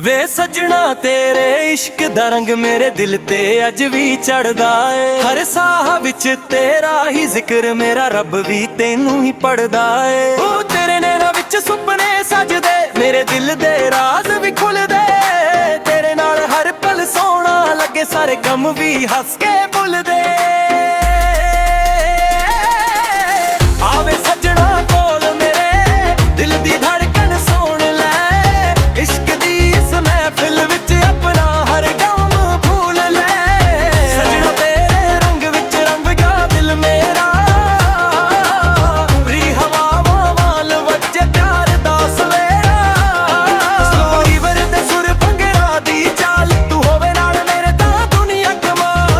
ਵੇ ਸੱਜਣਾ ਤੇਰੇ ਇਸ਼ਕ ਦਾ ਰੰਗ ਮੇਰੇ ਦਿਲ ਤੇ ਅੱਜ ਵੀ ਚੜਦਾ ਏ। ਹਰ ਸਾਹ ਵਿੱਚ ਤੇਰਾ ਹੀ ਜ਼ਿਕਰ ਮੇਰਾ ਰੱਬ ਵੀ ਤੈਨੂੰ ਹੀ ਪੜਦਾ ਏ। ਉਹ ਤੇਰੇ ਨੈਣਾਂ ਵਿੱਚ ਸੁਪਨੇ ਸਜਦੇ ਮੇਰੇ ਦਿਲ ਦੇ ਰਾਜ਼ ਵੀ ਖੁੱਲਦੇ। ਤੇਰੇ ਨਾਲ ਹਰ ਪਲ ਸੋਹਣਾ ਲੱਗੇ ਸਾਰੇ ਗਮ ਵੀ ਹੱਸ ਕੇ ਭੁੱਲਦੇ। ਆਵੇ ਸੱਜਣਾ ਕੋਲ ਮੇਰੇ ਦਿਲ ਦੀ ਧੜਕਣ ਸੁਣ ਲੈ। ਇਸ਼ਕ ਦੀ ਇਸ ਮਹਿਫਿਲ ਵਿੱਚ ਆਪਣਾ ਹਰ ਗਮ ਭੁੱਲ ਲੈ। ਸੱਜਣਾ ਤੇਰੇ ਰੰਗ ਵਿੱਚ ਰੰਗ ਗਿਆ ਦਿਲ ਮੇਰਾ। ਫਰੀ ਹਵਾਵਾਂ ਵਾਲ ਵੱਜੇ ਪਿਆਰ ਦਾ ਸਵੇਰਾ। ਸਲੋ ਰਿਵਰ ਦੇ ਸੁਰ ਭੰਗੜਾ ਦੀ ਚਾਲ ਤੂੰ ਹੋਵੇ ਨਾਲ ਮੇਰੇ ਤਾਂ ਦੁਨੀਆ ਕਮਾਲ।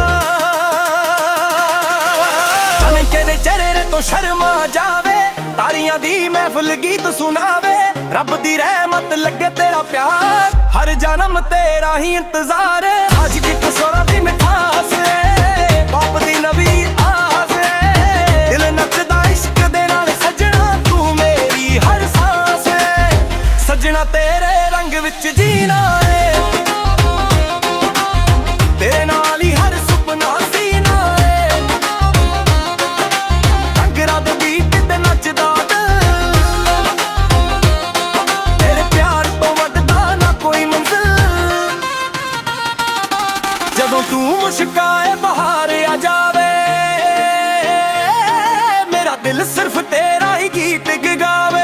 ਚਮਕੇ ਦੇ ਚਿਹਰੇ ਤੋਂ ਸ਼ਰਮਾ ਜਾਵੇ ਤਾਰੀਆਂ ਦੀ ਮਹਿਫਿਲ ਗੀਤ ਸੁਣਾਵੇ। ਰੱਬ ਦੀ ਰਹਿਮਤ ਲੱਗੇ ਤੇਰਾ ਪਿਆਰ ਹਰ ਜਨਮ ਤੇਰਾ ਹੀ ਇੰਤਜ਼ਾਰ। ਅੱਜ ਦੀ ਕਸੋਰਾ ਦੀ ਮਿਠਾਸ ਬਾਪ ਦੀ ਨਵੀਂ ਆਸ। ਦਿਲ ਨੱਚਦਾ ਇਸ਼ਕ ਦੇ ਨਾਲ ਸੱਜਣਾ ਤੂੰ ਮੇਰੀ ਹਰ ਸਾਂਸ। ਸੱਜਣਾ ਤੇਰੇ ਰੰਗ ਵਿੱਚ ਜੀਣਾ ਏ ਤੇਰੇ ਨਾਲ ਹੀ ਹਰ ਸੁਪਨਾ ਸੀਨਾ ਏ। ਟੰਗਰਾ ਦੇ ਬੀਟ ਤੇ ਨੱਚਦਾ ਤੇਰੇ ਪਿਆਰ ਤੋਂ ਵੱਧਦਾ ਨਾ ਕੋਈ ਮੰਜ਼ਿਲ। ਜਦੋਂ ਤੂੰ ਮੁਸਕਾਏ ਬਹਾਰ ਆ ਜਾਵੇ ਮੇਰਾ ਦਿਲ ਸਿਰਫ ਤੇਰਾ ਹੀ ਗੀਤ ਗਾਵੇ।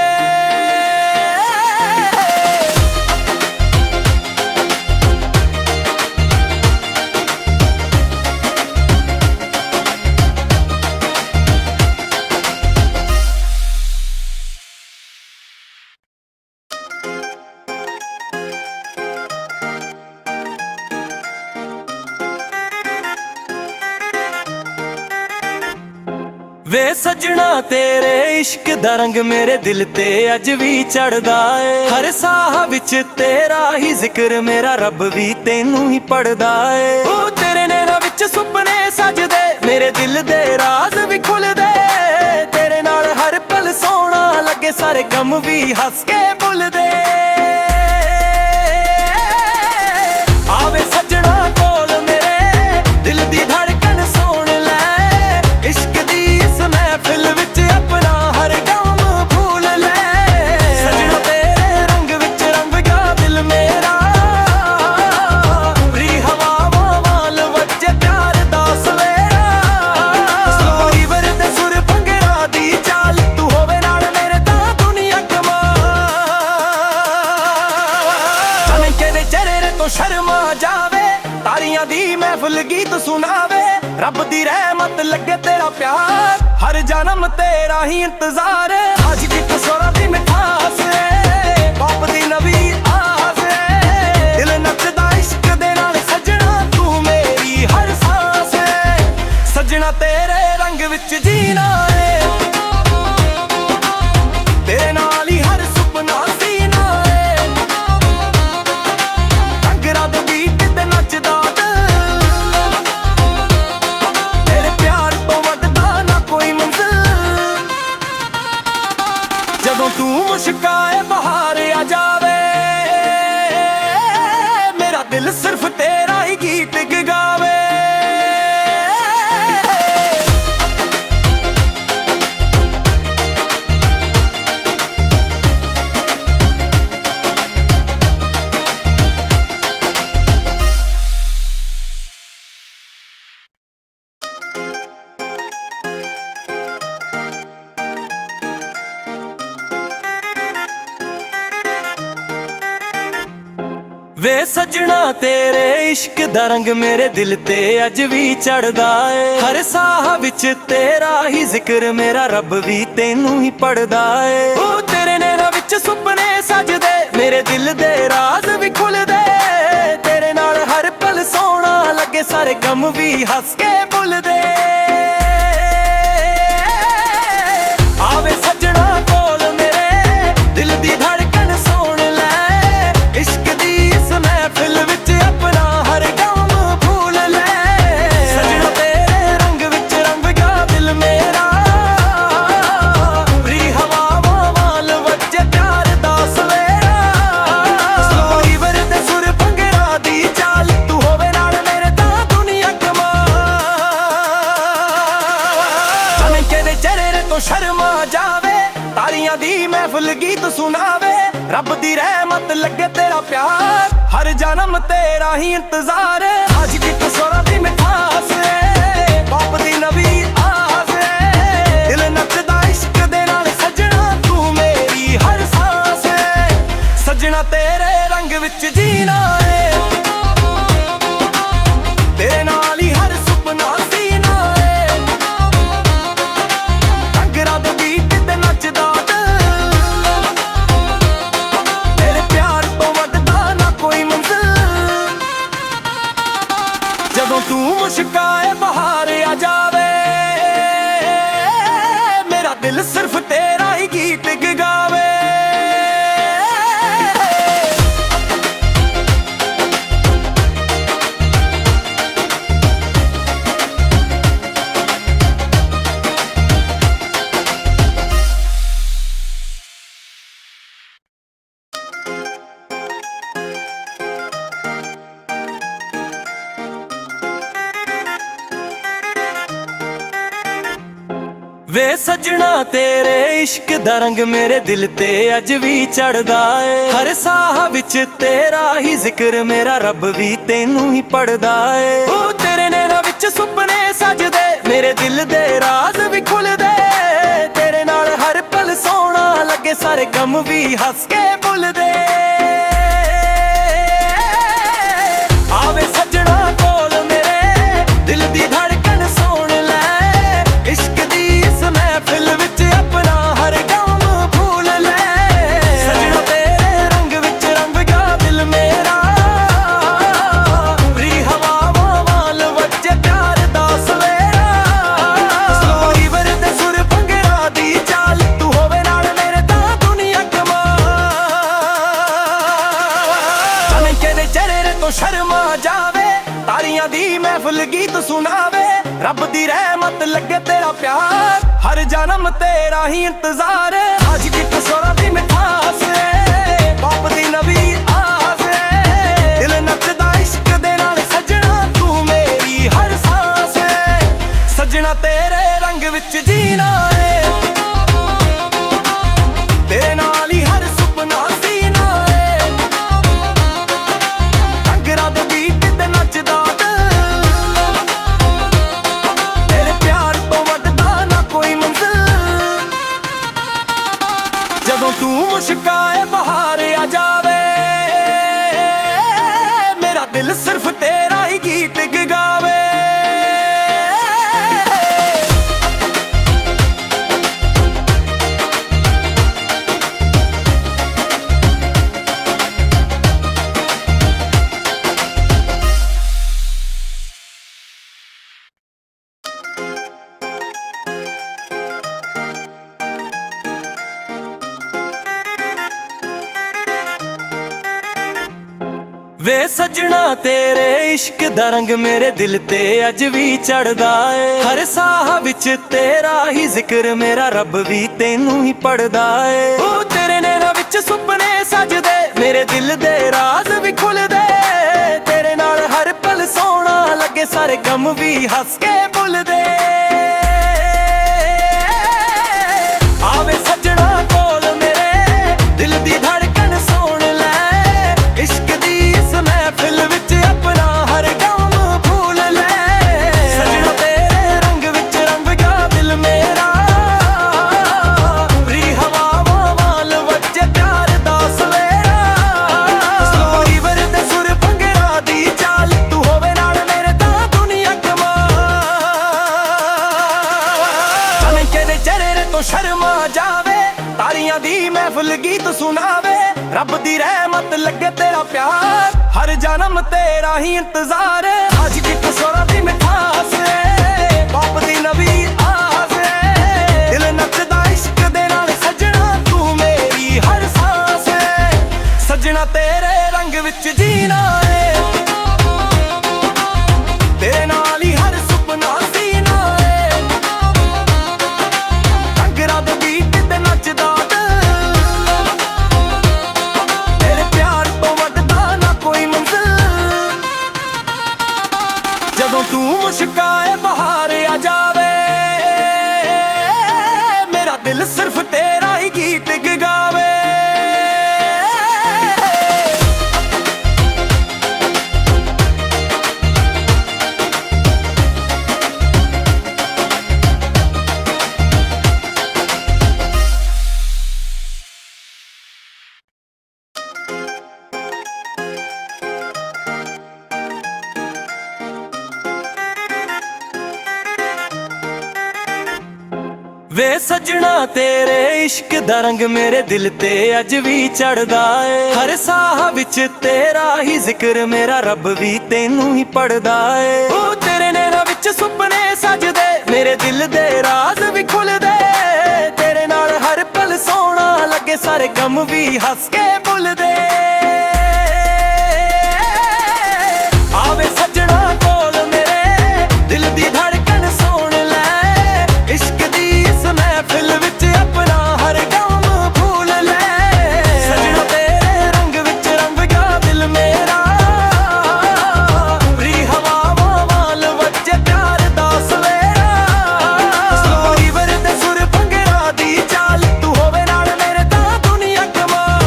ਵੇ ਸੱਜਣਾ ਤੇਰੇ ਇਸ਼ਕ ਦਾ ਰੰਗ ਮੇਰੇ ਦਿਲ ਤੇ ਅੱਜ ਵੀ ਚੜਦਾ ਏ। ਹਰ ਸਾਹ ਵਿੱਚ ਤੇਰਾ ਹੀ ਜ਼ਿਕਰ ਮੇਰਾ ਰੱਬ ਵੀ ਤੈਨੂੰ ਹੀ ਪੜਦਾ ਏ। ਉਹ ਤੇਰੇ ਨੈਣਾਂ ਵਿੱਚ ਸੁਪਨੇ ਸਜਦੇ ਮੇਰੇ ਦਿਲ ਦੇ ਰਾਜ਼ ਵੀ ਖੁੱਲਦੇ। ਤੇਰੇ ਨਾਲ ਹਰ ਪਲ ਸੋਹਣਾ ਲੱਗੇ ਸਾਰੇ ਗਮ ਵੀ ਹੱਸ ਕੇ ਭੁੱਲਦੇ। ਆਵੇ ਸੱਜਣਾ ਕੋਲ ਮੇਰੇ ਦਿਲ ਦੀ ਧੜਕਣ ਸੁਣ ਲੈ। ਇਸ਼ਕ ਦੀ ਇਸ ਮਹਿਫਿਲ ਵਿੱਚ ਆਪਣਾ ਹਰ ਗਮ ਭੁੱਲ ਲੈ। ਸੱਜਣਾ ਤੇਰੇ ਰੰਗ ਵਿੱਚ ਰੰਗ ਗਿਆ ਦਿਲ ਮੇਰਾ। ਫਰੀ ਹਵਾਵਾਂ ਵਾਲ ਵੱਜੇ ਪਿਆਰ ਦਾ ਸਵੇਰਾ। ਸਲੋ ਰਿਵਰ ਦੇ ਸੁਰ ਭੰਗੜਾ ਦੀ ਚਾਲ ਤੂੰ ਹੋਵੇ ਨਾਲ ਮੇਰੇ ਤਾਂ ਦੁਨੀਆ ਕਮਾਲ। ਚਮਕੇ ਦੇ ਚਿਹਰੇ ਤੋਂ ਸ਼ਰਮਾ ਜਾਵੇ ਤਾਰੀਆਂ ਦੀ ਮਹਿਫਿਲ ਗੀਤ ਸੁਣਾਵੇ। ਰੱਬ ਦੀ ਰਹਿਮਤ ਲੱਗੇ ਤੇਰਾ ਪਿਆਰ ਹਰ ਜਨਮ ਤੇਰਾ ਹੀ ਇੰਤਜ਼ਾਰ। ਅੱਜ ਦੀ ਕਸੋਰਾ ਦੀ ਮਿਠਾਸ ਬਾਪ ਦੀ ਨਵੀਂ ਆਸ। ਦਿਲ ਨੱਚਦਾ ਇਸ਼ਕ ਦੇ ਨਾਲ ਸੱਜਣਾ ਤੂੰ ਮੇਰੀ ਹਰ ਸਾਂਸ। ਸੱਜਣਾ ਤੇਰੇ ਰੰਗ ਵਿੱਚ ਜੀਣਾ ਏ ਤੇਰੇ ਨਾਲ ਹੀ ਹਰ ਸੁਪਨਾ ਸੀਨਾ ਏ। ਟੰਗਰਾ ਦੇ ਬੀਟ ਤੇ ਨੱਚਦਾ ਤੇਰੇ ਪਿਆਰ ਤੋਂ ਵੱਧਦਾ ਨਾ ਕੋਈ ਮੰਜ਼ਿਲ। ਜਦੋਂ ਤੂੰ ਮੁਸਕਾਏ ਬਹਾਰ ਆ ਜਾਵੇ ਮੇਰਾ ਦਿਲ ਸਿਰਫ ਤੇਰਾ ਹੀ ਗੀਤ ਗਾਵੇ। ਵੇ ਸੱਜਣਾ ਤੇਰੇ ਇਸ਼ਕ ਦਾ ਰੰਗ ਮੇਰੇ ਦਿਲ ਤੇ ਅੱਜ ਵੀ ਚੜਦਾ ਏ। ਹਰ ਸਾਹ ਵਿੱਚ ਤੇਰਾ ਹੀ ਜ਼ਿਕਰ ਮੇਰਾ ਰੱਬ ਵੀ ਤੈਨੂੰ ਹੀ ਪੜਦਾ ਏ। ਉਹ ਤੇਰੇ ਨੈਣਾਂ ਵਿੱਚ ਸੁਪਨੇ ਸਜਦੇ ਮੇਰੇ ਦਿਲ ਦੇ ਰਾਜ਼ ਵੀ ਖੁੱਲਦੇ। ਤੇਰੇ ਨਾਲ ਹਰ ਪਲ ਸੋਹਣਾ ਲੱਗੇ ਸਾਰੇ ਗਮ ਵੀ ਹੱਸ ਕੇ ਭੁੱਲਦੇ। ਆਵੇ ਸੱਜਣਾ ਕੋਲ ਮੇਰੇ ਦਿਲ ਦੀ ਧੜਕਣ ਸੁਣ ਲੈ। ਇਸ਼ਕ ਦੀ ਇਸ ਮਹਿਫਿਲ ਵਿੱਚ ਆਪਣਾ ਹਰ ਗਮ ਭੁੱਲ ਲੈ। ਸੱਜਣਾ ਤੇਰੇ ਰੰਗ ਵਿੱਚ ਰੰਗ ਗਿਆ ਦਿਲ ਮੇਰਾ। ਫਰੀ ਹਵਾਵਾਂ ਵਾਲ ਵੱਜੇ ਪਿਆਰ ਦਾ ਸਵੇਰਾ। ਸਲੋ ਰਿਵਰ ਦੇ ਸੁਰ ਜਾਵੇ, ਤਾਰੀਆਂ ਦੀ ਮਹਿਫਿਲ ਗੀਤ ਸੁਣਾਵੇ। ਰੱਬ ਦੀ ਰਹਿਮਤ ਲੱਗੇ ਤੇਰਾ ਪਿਆਰ, ਹਰ ਜਨਮ ਤੇਰਾ ਹੀ ਇੰਤਜ਼ਾਰ। ਅੱਜ ਕਿੱਕ ਸੁਰਾਂ ਦੀ ਮਿਠਾਸ ਏ, ਬਾਪ ਦੀ ਨਵੀਂ ਆਸ ਏ। ਦਿਲ ਨੱਚਦਾ ਇਸ਼ਕ ਦੇ ਨਾਲ ਸੱਜਣਾ, ਤੂੰ ਮੇਰੀ ਹਰ ਸਾਂਸ ਏ। ਸੱਜਣਾ ਤੇਰੇ ਰੰਗ ਵਿੱਚ ਜੀਣਾ ਏ, ਤੇਰੇ ਨਾਲ ਹੀ ਹਰ ਸੁਪਨਾ ਸੀਨਾ ਏ। ਟੰਗਰਾ ਦੇ ਬੀਟ ਤੇ ਨੱਚਦਾ ਦਿਲ, ਤੇਰੇ ਪਿਆਰ ਤੋਂ ਵੱਧਦਾ ਨਾ ਕੋਈ ਮੰਜ਼ਿਲ। ਜਦੋਂ ਤੂੰ ਮੁਸਕਾਏ ਬਹਾਰ ਆ ਜਾਵੇ, ਮੇਰਾ ਦਿਲ ਸਿਰਫ ਤੇਰਾ ਹੀ ਗੀਤ ਗਾਵੇ। ਵੇ ਸੱਜਣਾ ਤੇਰੇ ਇਸ਼ਕ ਦਾ ਰੰਗ ਮੇਰੇ ਦਿਲ ਤੇ ਅੱਜ ਵੀ ਚੜਦਾ ਏ। ਹਰ ਸਾਹ ਵਿੱਚ ਤੇਰਾ ਹੀ ਜ਼ਿਕਰ, ਮੇਰਾ ਰੱਬ ਵੀ ਤੈਨੂੰ ਹੀ ਪੜਦਾ ਏ। ਉਹ ਤੇਰੇ ਨੈਣਾਂ ਵਿੱਚ ਸੁਪਨੇ ਸਜਦੇ, ਮੇਰੇ ਦਿਲ ਦੇ ਰਾਜ਼ ਵੀ ਖੁੱਲਦੇ। ਤੇਰੇ ਨਾਲ ਹਰ ਪਲ ਸੋਹਣਾ ਲੱਗੇ, ਸਾਰੇ ਗਮ ਵੀ ਹੱਸ ਕੇ ਭੁੱਲਦੇ। ਆਵੇ ਸੱਜਣਾ ਕੋਲ ਮੇਰੇ, ਦਿਲ ਦੀ ਧੜਕਣ ਸੁਣ ਲੈ। ਇਸ਼ਕ ਦੀ ਇਸ ਮਹਿਫਿਲ ਵਿੱਚ ਆਪਣਾ ਹਰ ਗਮ ਭੁੱਲ ਲੈ। ਸੱਜਣਾ ਤੇਰੇ ਰੰਗ ਵਿੱਚ ਰੰਗ ਗਿਆ ਦਿਲ ਮੇਰਾ, ਰੀ ਹਵਾਵਾਂ ਵਾਲ ਵੱਜੇ ਪਿਆਰ ਦਾ ਸਵੇਰਾ। ਸਲੋ ਰਿਵਰ ਦੇ ਸੁਰ ਭੰਗੜਾ ਦੀ ਚਾਲ, ਤੂੰ ਹੋਵੇ ਨਾਲ ਮੇਰੇ ਤਾਂ ਦੁਨੀਆ ਕਮਾਲ। ਚਮਕੇ ਦੇ ਚਿਹਰੇ ਤੋਂ ਸ਼ਰਮਾ ਜਾਵੇ, ਤਾਰੀਆਂ ਦੀ ਮਹਿਫਿਲ ਗੀਤ ਸੁਣਾਵੇ। ਰੱਬ ਦੀ ਰਹਿਮਤ ਲੱਗੇ ਤੇਰਾ ਪਿਆਰ, ਹਰ ਜਨਮ ਤੇਰਾ ਹੀ ਇੰਤਜ਼ਾਰ। ਅੱਜ ਕਿੱਕ ਸੁਰਾਂ ਦੀ ਮਿਠਾਸ ਏ, ਬਾਪ ਦੀ ਨਵੀਂ ਆਸ ਏ। ਦਿਲ ਨੱਚਦਾ ਇਸ਼ਕ ਦੇ ਨਾਲ ਸੱਜਣਾ, ਤੂੰ ਮੇਰੀ ਹਰ ਸਾਂਸ ਏ। ਸੱਜਣਾ ਤੇਰੇ ਰੰਗ ਵਿੱਚ ਜੀਣਾ ਏ, ਤੇਰੇ ਨਾਲ ਹੀ ਹਰ ਸੁਪਨਾ ਸੀਨਾ ਏ। ਟੰਗਰਾ ਦੇ ਬੀਟ ਤੇ ਨੱਚਦਾ ਦਿਲ, ਤੇਰੇ ਪਿਆਰ ਤੋਂ ਵੱਧਦਾ ਨਾ ਕੋਈ ਮੰਜ਼ਿਲ। ਜਦੋਂ ਤੂੰ ਮੁਸਕਾਏ ਬਹਾਰ ਆ ਜਾਵੇ, ਮੇਰਾ ਦਿਲ ਸਿਰਫ ਤੇਰਾ ਹੀ ਗੀਤ ਗਾਵੇ। ਵੇ ਸੱਜਣਾ ਤੇਰੇ ਇਸ਼ਕ ਦਾ ਰੰਗ ਮੇਰੇ ਦਿਲ ਤੇ ਅੱਜ ਵੀ ਚੜਦਾ ਏ। ਹਰ ਸਾਹ ਵਿੱਚ ਤੇਰਾ ਹੀ ਜ਼ਿਕਰ, ਮੇਰਾ ਰੱਬ ਵੀ ਤੈਨੂੰ ਹੀ ਪੜਦਾ ਏ। ਉਹ ਤੇਰੇ ਨੈਣਾਂ ਵਿੱਚ ਸੁਪਨੇ ਸਜਦੇ, ਮੇਰੇ ਦਿਲ ਦੇ ਰਾਜ਼ ਵੀ ਖੁੱਲਦੇ। ਤੇਰੇ ਨਾਲ ਹਰ ਪਲ ਸੋਹਣਾ ਲੱਗੇ, ਸਾਰੇ ਗਮ ਵੀ ਹੱਸ ਕੇ ਭੁੱਲਦੇ। ਆਵੇ ਸੱਜਣਾ ਕੋਲ ਮੇਰੇ, ਦਿਲ ਦੀ ਧੜਕਣ ਸੁਣ ਲੈ। ਇਸ਼ਕ ਦੀ ਇਸ ਮਹਿਫਿਲ ਵਿੱਚ ਆਪਣਾ ਹਰ ਗਮ ਭੁੱਲ ਲੈ। ਸੱਜਣਾ ਤੇਰੇ ਰੰਗ ਵਿੱਚ ਰੰਗ ਗਿਆ ਦਿਲ ਮੇਰਾ, ਰੀ ਹਵਾਵਾਂ ਵਾਲ ਵੱਜੇ ਪਿਆਰ ਦਾ ਸਵੇਰਾ। ਸਲੋ ਰਿਵਰ ਦੇ ਸੁਰ ਭੰਗੜਾ ਦੀ ਚਾਲ, ਤੂੰ ਹੋਵੇ ਨਾਲ ਮੇਰੇ ਤਾਂ ਦੁਨੀਆ ਕਮਾਲ। ਚਮਕੇ ਦੇ ਚਿਹਰੇ ਤੋਂ ਸ਼ਰਮਾ ਜਾਵੇ, ਤਾਰੀਆਂ ਦੀ ਮਹਿਫਿਲ ਗੀਤ ਸੁਣਾਵੇ। ਰੱਬ ਦੀ ਰਹਿਮਤ ਲੱਗੇ ਤੇਰਾ ਪਿਆਰ, ਹਰ ਜਨਮ ਤੇਰਾ ਹੀ ਇੰਤਜ਼ਾਰ। ਅੱਜ ਕਿੱਕ ਸੁਰਾਂ ਦੀ ਮਿਠਾਸ ਏ, ਬਾਪ ਦੀ ਨਵੀਂ ਆਸ ਏ। ਦਿਲ ਨੱਚਦਾ ਇਸ਼ਕ ਦੇ ਨਾਲ ਸੱਜਣਾ, ਤੂੰ ਮੇਰੀ ਹਰ ਸਾਂਸ ਏ। ਸੱਜਣਾ ਤੇਰੇ ਰੰਗ ਵਿੱਚ ਜੀਣਾ ਏ, ਤੇਰੇ ਨਾਲ ਹੀ ਹਰ ਸੁਪਨਾ ਸੀਨਾ ਏ। ਟੰਗਰਾ ਦੇ ਬੀਟ ਤੇ ਨੱਚਦਾ ਦਿਲ, ਤੇਰੇ ਪਿਆਰ ਤੋਂ ਵੱਧਦਾ ਨਾ ਕੋਈ ਮੰਜ਼ਿਲ। ਜਦੋਂ ਤੂੰ ਮੁਸਕਾਏ ਬਹਾਰ ਆ ਜਾਵੇ, ਮੇਰਾ ਦਿਲ ਦਿਲ ਸਿਰਫ ਤੇਰਾ ਹੀ ਗੀਤ ਗਾਵੇ। ਵੇ ਸੱਜਣਾ ਤੇਰੇ ਇਸ਼ਕ ਦਾ ਰੰਗ ਮੇਰੇ ਦਿਲ ਤੇ ਅੱਜ ਵੀ ਚੜਦਾ ਏ। ਹਰ ਸਾਹ ਵਿੱਚ ਤੇਰਾ ਹੀ ਜ਼ਿਕਰ ਮੇਰਾ ਰੱਬ ਵੀ ਤੈਨੂੰ ਹੀ ਪੜਦਾ ਏ। ਉਹ ਤੇਰੇ ਨੈਣਾਂ ਵਿੱਚ ਸੁਪਨੇ ਸਜਦੇ ਮੇਰੇ ਦਿਲ ਦੇ ਰਾਜ਼ ਵੀ ਖੁੱਲਦੇ। ਤੇਰੇ ਨਾਲ ਹਰ ਪਲ ਸੋਹਣਾ ਲੱਗੇ ਸਾਰੇ ਗਮ ਵੀ ਹੱਸ ਕੇ ਭੁੱਲਦੇ। ਆਵੇ ਸੱਜਣਾ ਕੋਲ ਮੇਰੇ ਦਿਲ ਦੀ ਧੜਕਣ ਸੁਣ ਲੈ। ਇਸ਼ਕ ਦੀ ਇਸ ਮਹਿਫਿਲ ਵਿੱਚ ਆਪਣਾ ਹਰ ਗਮ ਭੁੱਲ ਲੈ। ਸੱਜਣਾ ਤੇਰੇ ਰੰਗ ਵਿੱਚ ਰੰਗ ਗਿਆ ਦਿਲ ਮੇਰਾ। ਰੀ ਹਵਾਵਾਂ ਵਾਲ ਵੱਜੇ ਪਿਆਰ ਦਾ ਸਵੇਰਾ। ਸਲੋਈ ਵਰਦੇ ਸੁਰ ਭੰਗੜਾ ਦੀ ਚਾਲ ਤੂੰ ਹੋਵੇ ਨਾਲ ਮੇਰੇ ਤਾਂ ਦੁਨੀਆ ਕਮਾਲ।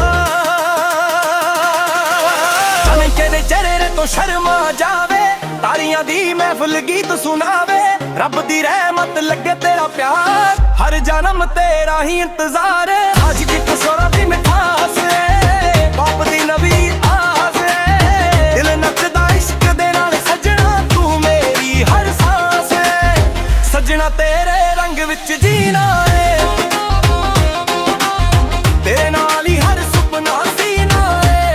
ਚਮਕੇ ਦੇ ਚਿਹਰੇ ਤੋਂ ਸ਼ਰਮਾ ਜਾਵੇ ਤਾਰੀਆਂ ਦੀ ਮਹਿਫਿਲ ਗੀਤ ਸੁਣਾਵੇ। ਰੱਬ ਦੀ ਰਹਿਮਤ ਲੱਗੇ ਤੇਰਾ ਪਿਆਰ ਹਰ ਜਨਮ ਤੇਰਾ ਹੀ ਇੰਤਜ਼ਾਰ। ਅੱਜ ਦੀ ਕਸੋਰਾ ਦੀ ਮਿਠਾਸ ਏ ਬਾਪ ਦੀ ਨਵੀਂ ਆਸ ਏ। ਦਿਲ ਨੱਚਦਾ ਇਸ਼ਕ ਦੇ ਨਾਲ ਸੱਜਣਾ ਤੂੰ ਮੇਰੀ ਹਰ ਸਾਂਸ ਏ। ਸੱਜਣਾ ਤੇਰੇ ਰੰਗ ਵਿੱਚ ਜੀਣਾ ਏ ਤੇਰੇ ਨਾਲ ਹੀ ਹਰ ਸੁਪਨਾ ਸੀਨਾ ਏ।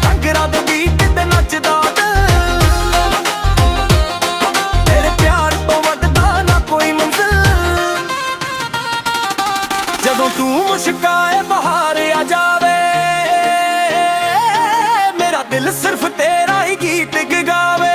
ਟੰਗਰਾ ਦੇ ਗੀਤ ਤੇ ਨੱਚਦਾ ਜਦੋਂ ਤੂੰ ਮੁਸਕਾਏ ਬਹਾਰ ਆ ਜਾਵੇ। ਮੇਰਾ ਦਿਲ ਸਿਰਫ ਤੇਰਾ ਹੀ ਗੀਤ ਗਾਵੇ।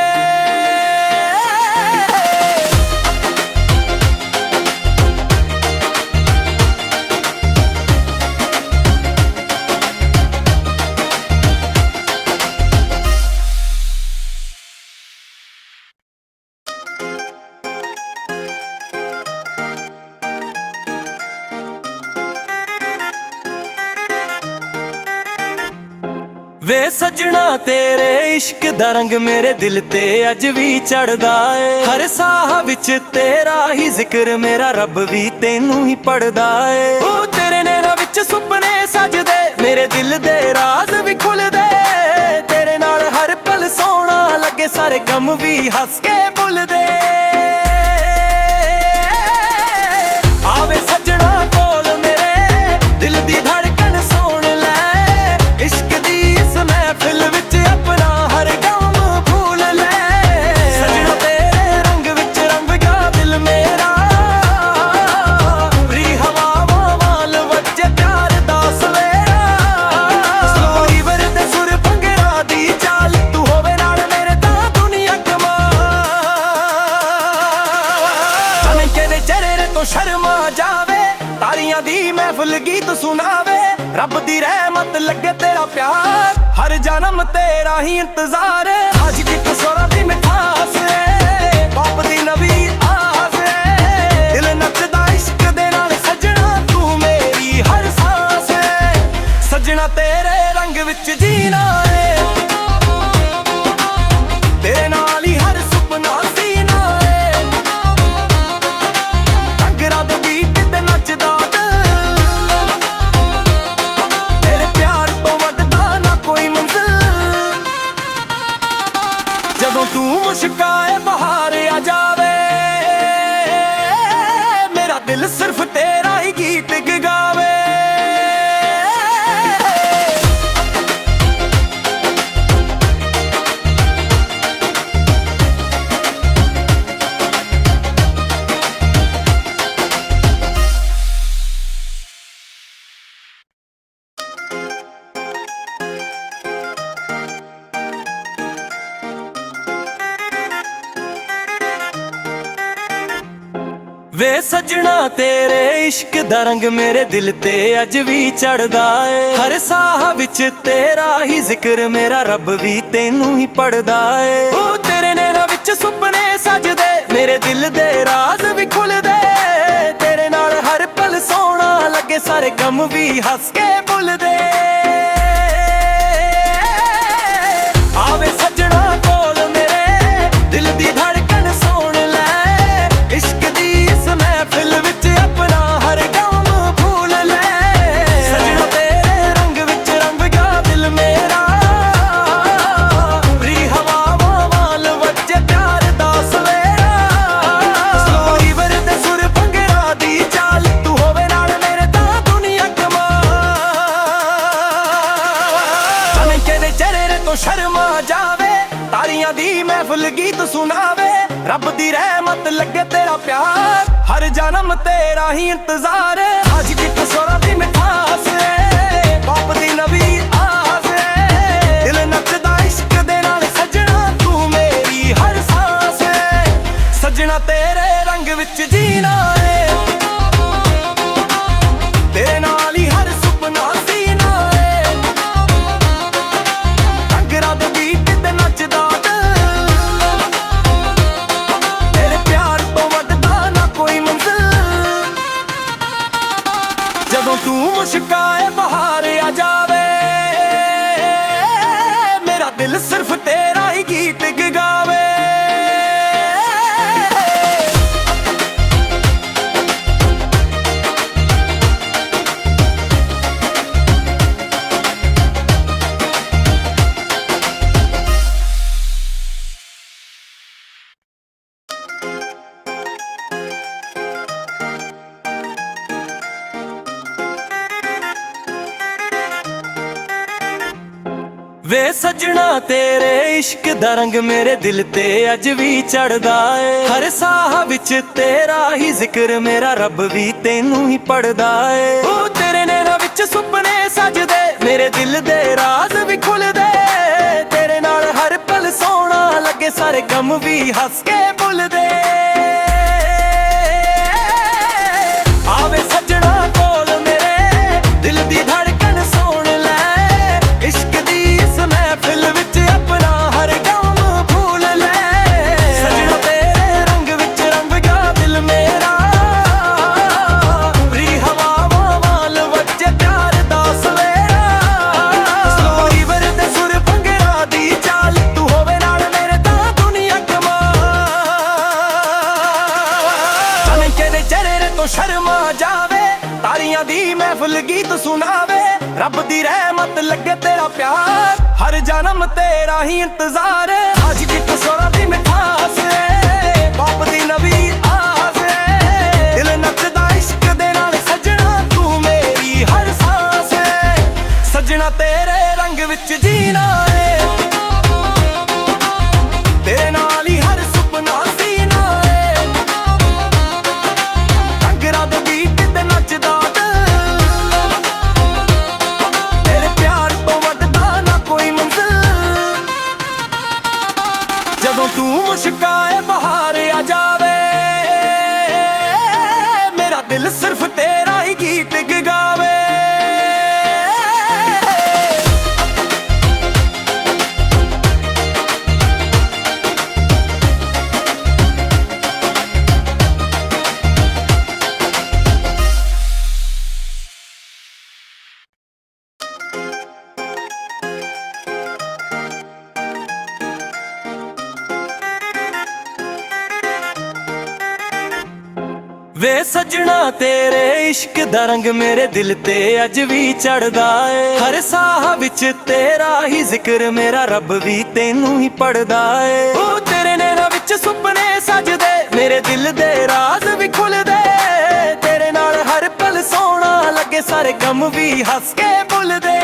ਵੇ ਸੱਜਣਾ ਤੇਰੇ ਇਸ਼ਕ ਦਾ ਰੰਗ ਮੇਰੇ ਦਿਲ ਤੇ ਅੱਜ ਵੀ ਚੜਦਾ ਏ। ਹਰ ਸਾਹ ਵਿੱਚ ਤੇਰਾ ਹੀ ਜ਼ਿਕਰ ਮੇਰਾ ਰੱਬ ਵੀ ਤੈਨੂੰ ਹੀ ਪੜਦਾ ਏ। ਉਹ ਤੇਰੇ ਨੈਣਾਂ ਵਿੱਚ ਸੁਪਨੇ ਸਜਦੇ ਮੇਰੇ ਦਿਲ ਦੇ ਰਾਜ਼ ਵੀ ਖੁੱਲਦੇ। ਤੇਰੇ ਨਾਲ ਹਰ ਪਲ ਸੋਹਣਾ ਲੱਗੇ ਸਾਰੇ ਗਮ ਵੀ ਹੱਸ ਕੇ ਭੁੱਲਦੇ। ਆਵੇ ਸੱਜਣਾ ਕੋਲ ਮੇਰੇ ਦਿਲ ਦੀ ਧੜਕਣ ਸੁਣ ਲੈ। ਇਸ਼ਕ ਦੀ ਇਸ ਮਹਿਫਿਲ ਵਿੱਚ ਆਪਣਾ ਹਰ ਗਮ ਭੁੱਲ ਲੈ। ਸੱਜਣਾ ਤੇਰੇ ਰੰਗ ਵਿੱਚ ਰੰਗ ਗਿਆ ਦਿਲ ਮੇਰਾ। ਰੀ ਹਵਾਵਾਂ ਵਾਲ ਵੱਜੇ ਪਿਆਰ ਦਾ ਸਵੇਰਾ। ਸਲੋਈ ਵਰਦੇ ਸੁਰ ਭੰਗੜਾ ਦੀ ਚਾਲ ਤੂੰ ਹੋਵੇ ਨਾਲ ਮੇਰੇ ਤਾਂ ਦੁਨੀਆ ਕਮਾਲ। ਚਮਕੇ ਦੇ ਚਿਹਰੇ ਤੋਂ ਸ਼ਰਮਾ ਜਾਵੇ ਤਾਰੀਆਂ ਦੀ ਮਹਿਫਿਲ ਗੀਤ ਸੁਣਾਵੇ। ਰੱਬ ਦੀ ਰਹਿਮਤ ਲੱਗੇ ਤੇਰਾ ਪਿਆਰ ਹਰ ਜਨਮ ਤੇਰਾ ਹੀ ਇੰਤਜ਼ਾਰ। ਅੱਜ ਦੀ ਕਸੋਰਾ ਦੀ ਮਿਠਾਸ ਏ ਬਾਪ ਦੀ ਨਵੀਂ ਆਸ ਏ। ਦਿਲ ਨੱਚਦਾ ਇਸ਼ਕ ਦੇ ਨਾਲ ਸੱਜਣਾ ਤੂੰ ਮੇਰੀ ਹਰ ਸਾਂਸ ਏ। ਸੱਜਣਾ ਤੇਰੇ ਰੰਗ ਵਿੱਚ ਜੀਣਾ ਏ ਤੇਰੇ ਨਾਲ ਹੀ ਹਰ ਸੁਪਨਾ ਸੀਨਾ ਏ। ਟੰਗਰਾ ਦੇ ਗੀਤ ਤੇ ਨੱਚਦਾ ਜਦੋਂ ਤੂੰ ਮੁਸਕਾਏ ਬਹਾਰ ਆ ਜਾਵੇ। ਮੇਰਾ ਦਿਲ ਸਿਰਫ ਤੇਰਾ ਹੀ ਗੀਤ ਗਾਵੇ। ਵੇ ਸੱਜਣਾ ਤੇਰੇ ਇਸ਼ਕ ਦਾ ਰੰਗ ਮੇਰੇ ਦਿਲ ਤੇ ਅੱਜ ਵੀ ਚੜਦਾ ਏ। ਹਰ ਸਾਹ ਵਿੱਚ ਤੇਰਾ ਹੀ ਜ਼ਿਕਰ ਮੇਰਾ ਰੱਬ ਵੀ ਤੈਨੂੰ ਹੀ ਪੜਦਾ ਏ। ਉਹ ਤੇਰੇ ਨੈਣਾਂ ਵਿੱਚ ਸੁਪਨੇ ਸਜਦੇ ਮੇਰੇ ਦਿਲ ਦੇ ਰਾਜ਼ ਵੀ ਖੁੱਲਦੇ। ਤੇਰੇ ਗਮ ਵੀ ਹੱਸ ਕੇ ਭੁੱਲਦੇ। ਆਵੇ ਸੱਜਣਾ ਕੋਲ ਮੇਰੇ ਦਿਲ ਦੀ ਧੜਕਣ ਸੁਣ ਲੈ, ਇਸ਼ਕ ਦੀ ਇਸ ਮਹਿਫਿਲ ਵਿੱਚ ਆਪਣਾ ਹਰ ਗਮ ਭੁੱਲ ਲੈ। ਸੱਜਣਾ ਤੇਰੇ ਰੰਗ ਵਿੱਚ ਰੰਗ ਗਿਆ ਦਿਲ ਮੇਰਾ, ਰੀ ਹਵਾਵਾਂ ਵਾਲ ਵੱਜੇ ਪਿਆਰ ਦਾ ਸਵੇਰਾ। ਸਲੋ ਰਿਵਰ ਦੇ ਸੁਰ ਭੰਗੜਾ ਦੀ ਚਾਲ, ਤੂੰ ਹੋਵੇ ਨਾਲ ਮੇਰੇ ਤਾਂ ਦੁਨੀਆ ਕਮਾਲ। ਤਨਕੇ ਦੇ ਚਿਹਰੇ ਤੋਂ ਸ਼ਰਮਾ ਜਾਵੇ, ਤਾਰੀਆਂ ਦੀ ਮਹਿਫਿਲ ਗੀਤ ਸੁਣਾਵੇ। ਰੱਬ ਦੀ ਰਹਿਮਤ ਲੱਗੇ ਤੇਰਾ ਪਿਆਰ, ਹਰ ਜਨਮ ਤੇਰਾ ਹੀ ਇੰਤਜ਼ਾਰ। ਅੱਜ ਦੀ ਕਸੋਰਾ ਦੀ ਮਿਠਾਸ ਏ, ਬਾਪ ਦੀ ਨਵੀਂ ਆਸ ਏ। ਦਿਲ ਨੱਚਦਾ ਇਸ਼ਕ ਦੇ ਨਾਲ ਸੱਜਣਾ, ਤੂੰ ਮੇਰੀ ਹਰ ਸਾਂਸ ਏ। ਸੱਜਣਾ ਤੇਰੇ ਰੰਗ ਵਿੱਚ ਜੀਣਾ ਏ, ਤੇਰੇ ਨਾਲ ਹੀ ਹਰ ਸੁਪਨਾ ਸੀਨਾ ਏ। ਟੰਗਰਾ ਦੇ ਬੀਟ ਤੇ ਨੱਚਦਾ ਦਿਲ, ਤੇਰੇ ਪਿਆਰ ਤੋਂ ਵੱਧਦਾ ਨਾ ਕੋਈ ਮੰਜ਼ਿਲ। ਜਦੋਂ ਤੂੰ ਮੁਸਕਾਏ ਬਹਾਰ ਆ ਜਾਵੇ, ਮੇਰਾ ਦਿਲ ਸਿਰਫ ਤੇਰਾ ਹੀ ਗੀਤ ਗਾਵੇ। ਵੇ ਸੱਜਣਾ ਤੇਰੇ ਇਸ਼ਕ ਦਾ ਰੰਗ ਮੇਰੇ ਦਿਲ ਤੇ ਅੱਜ ਵੀ ਚੜਦਾ ਏ। ਹਰ ਸਾਹ ਵਿੱਚ ਤੇਰਾ ਹੀ ਜ਼ਿਕਰ, ਮੇਰਾ ਰੱਬ ਵੀ ਤੈਨੂੰ ਹੀ ਪੜਦਾ ਏ। ਉਹ ਤੇਰੇ ਨੈਣਾਂ ਵਿੱਚ ਸੁਪਨੇ ਸਜਦੇ, ਮੇਰੇ ਦਿਲ ਦੇ ਰਾਜ਼ ਵੀ ਖੁੱਲਦੇ। ਤੇਰੇ ਨਾਲ ਹਰ ਪਲ ਸੋਹਣਾ ਲੱਗੇ, ਸਾਰੇ ਗਮ ਵੀ ਹੱਸ ਕੇ ਭੁੱਲਦੇ। ਆਵੇ ਸੱਜਣਾ ਕੋਲ ਮੇਰੇ ਦਿਲ ਦੀ ਧੜਕਣ ਸੁਣ ਲੈ, ਇਸ਼ਕ ਦੀ ਇਸ ਮਹਿਫਿਲ ਵਿੱਚ ਆਪਣਾ ਹਰ ਗਮ ਭੁੱਲ ਲੈ। ਸੱਜਣਾ ਤੇਰੇ ਰੰਗ ਵਿੱਚ ਰੰਗ ਗਿਆ ਦਿਲ ਮੇਰਾ, ਰੀ ਹਵਾਵਾਂ ਵਾਲ ਵੱਜੇ ਪਿਆਰ ਦਾ ਸਵੇਰਾ। ਸਲੋ ਰਿਵਰ ਦੇ ਸੁਰ ਭੰਗੜਾ ਦੀ ਚਾਲ, ਤੂੰ ਹੋਵੇ ਨਾਲ ਮੇਰੇ ਤਾਂ ਦੁਨੀਆ ਕਮਾਲ। ਤਨਕੇ ਦੇ ਚਿਹਰੇ ਤੋਂ ਸ਼ਰਮਾ ਜਾਵੇ, ਤਾਰੀਆਂ ਦੀ ਮਹਿਫਿਲ ਗੀਤ ਸੁਣਾਵੇ। ਰੱਬ ਦੀ ਰਹਿਮਤ ਲੱਗੇ ਤੇਰਾ ਪਿਆਰ, ਹਰ ਜਨਮ ਤੇਰਾ ਹੀ ਇੰਤਜ਼ਾਰ। ਅੱਜ ਦੀ ਕਸੋਰਾ ਦੀ ਮਿਠਾਸ ਏ, ਬਾਪ ਦੀ ਨਵੀਂ ਆਸ ਏ। ਦਿਲ ਨੱਚਦਾ ਇਸ਼ਕ ਦੇ ਨਾਲ ਸੱਜਣਾ, ਤੂੰ ਮੇਰੀ ਹਰ ਸਾਂਸ ਏ। ਸੱਜਣਾ ਤੇਰੇ ਰੰਗ ਵਿੱਚ ਜੀਣਾ ਏ, ਤੇਰੇ ਨਾਲ ਹੀ ਹਰ ਸੁਪਨਾ ਸੀਨਾ ਏ। ਟੰਗਰਾ ਦੇ ਬੀਟ ਤੇ ਨੱਚਦਾ ਦਿਲ, ਤੇਰੇ ਪਿਆਰ ਤੋਂ ਵੱਧਦਾ ਨਾ ਕੋਈ ਮੰਜ਼ਿਲ। ਜਦੋਂ ਤੂੰ ਮੁਸਕਾਏ ਬਹਾਰ ਆ ਜਾਵੇ, ਮੇਰਾ ਦਿਲ ਸਿਰਫ ਤੇਰਾ ਹੀ ਗੀਤ ਗਾਵੇ। ਵੇ ਸੱਜਣਾ ਤੇਰੇ ਇਸ਼ਕ ਦਾ ਰੰਗ ਮੇਰੇ ਦਿਲ ਤੇ ਅੱਜ ਵੀ ਚੜਦਾ ਏ। ਹਰ ਸਾਹ ਵਿੱਚ ਤੇਰਾ ਹੀ ਜ਼ਿਕਰ, ਮੇਰਾ ਰੱਬ ਵੀ ਤੈਨੂੰ ਹੀ ਪੜਦਾ ਏ। ਉਹ ਤੇਰੇ ਨੈਣਾਂ ਵਿੱਚ ਸੁਪਨੇ ਸਜਦੇ, ਮੇਰੇ ਦਿਲ ਦੇ ਰਾਜ਼ ਵੀ ਖੁੱਲਦੇ। ਤੇਰੇ ਨਾਲ ਹਰ ਪਲ ਸੋਹਣਾ ਲੱਗੇ, ਸਾਰੇ ਗਮ ਵੀ ਹੱਸ ਕੇ ਭੁੱਲਦੇ।